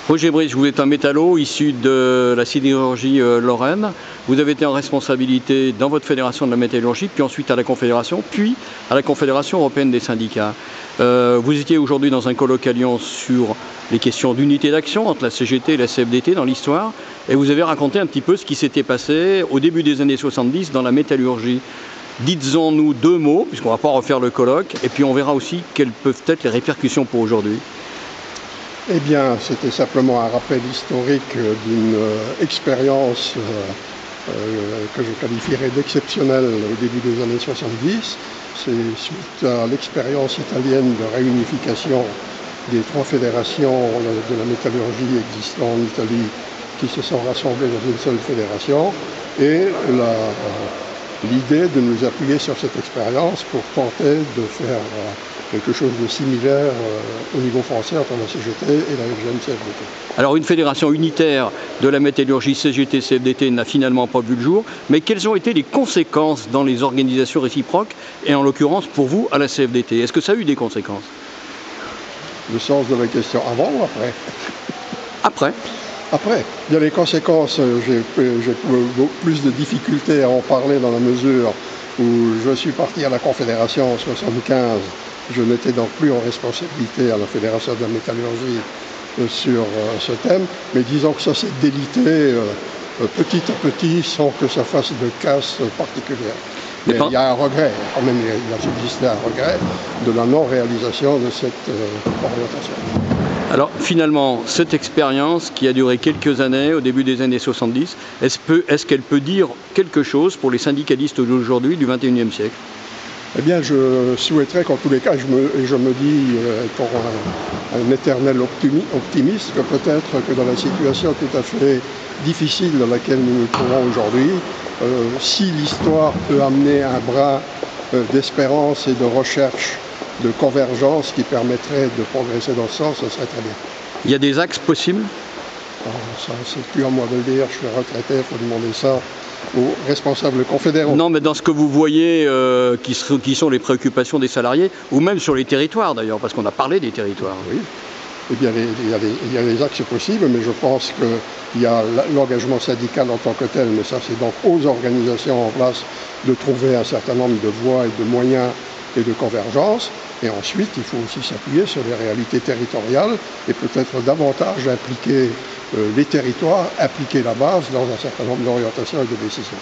Roger Brice, vous êtes un métallo issu de la sidérurgie lorraine. Vous avez été en responsabilité dans votre fédération de la métallurgie, puis ensuite à la Confédération, puis à la Confédération européenne des syndicats. Vous étiez aujourd'hui dans un colloque à Lyon sur les questions d'unité d'action entre la CGT et la CFDT dans l'histoire, et vous avez raconté un petit peu ce qui s'était passé au début des années 70 dans la métallurgie. Dites-en-nous deux mots, puisqu'on ne va pas refaire le colloque, et puis on verra aussi quelles peuvent être les répercussions pour aujourd'hui. Eh bien, c'était simplement un rappel historique d'une expérience que je qualifierais d'exceptionnelle au début des années 70. C'est suite à l'expérience italienne de réunification des trois fédérations de la métallurgie existant en Italie qui se sont rassemblées dans une seule fédération et l'idée de nous appuyer sur cette expérience pour tenter de faire quelque chose de similaire au niveau français entre la CGT et la FGM-CFDT. Alors une fédération unitaire de la métallurgie CGT-CFDT n'a finalement pas vu le jour, mais quelles ont été les conséquences dans les organisations réciproques et en l'occurrence pour vous à la CFDT? Est-ce que ça a eu des conséquences? Le sens de la question, avant ou après? Après. Après, il y a les conséquences, j'ai plus de difficultés à en parler dans la mesure où je suis parti à la Confédération en 1975. Je n'étais donc plus en responsabilité à la Fédération de la métallurgie sur ce thème, mais disons que ça s'est délité petit à petit sans que ça fasse de casse particulière. Mais il y a un regret, quand même, il a subsisté un regret de la non-réalisation de cette orientation. Alors finalement, cette expérience qui a duré quelques années, au début des années 70, est-ce qu'elle peut dire quelque chose pour les syndicalistes d'aujourd'hui du XXIe siècle? Eh bien, je souhaiterais qu'en tous les cas, je me dis pour un éternel optimiste, que peut-être que dans la situation tout à fait difficile dans laquelle nous nous trouvons aujourd'hui, si l'histoire peut amener un brin d'espérance et de recherche, de convergence qui permettrait de progresser dans ce sens, ce serait très bien. Il y a des axes possibles? Ça, c'est plus à moi de le dire, je suis retraité, il faut demander ça aux responsables confédéraux. Non, mais dans ce que vous voyez, qui sont les préoccupations des salariés, ou même sur les territoires d'ailleurs, parce qu'on a parlé des territoires. Oui, eh bien, il y a des axes possibles, mais je pense qu'il y a l'engagement syndical en tant que tel, mais ça c'est donc aux organisations en place de trouver un certain nombre de voies et de moyens et de convergence. Et ensuite, il faut aussi s'appuyer sur les réalités territoriales et peut-être davantage impliquer les territoires, impliquer la base dans un certain nombre d'orientations et de décisions.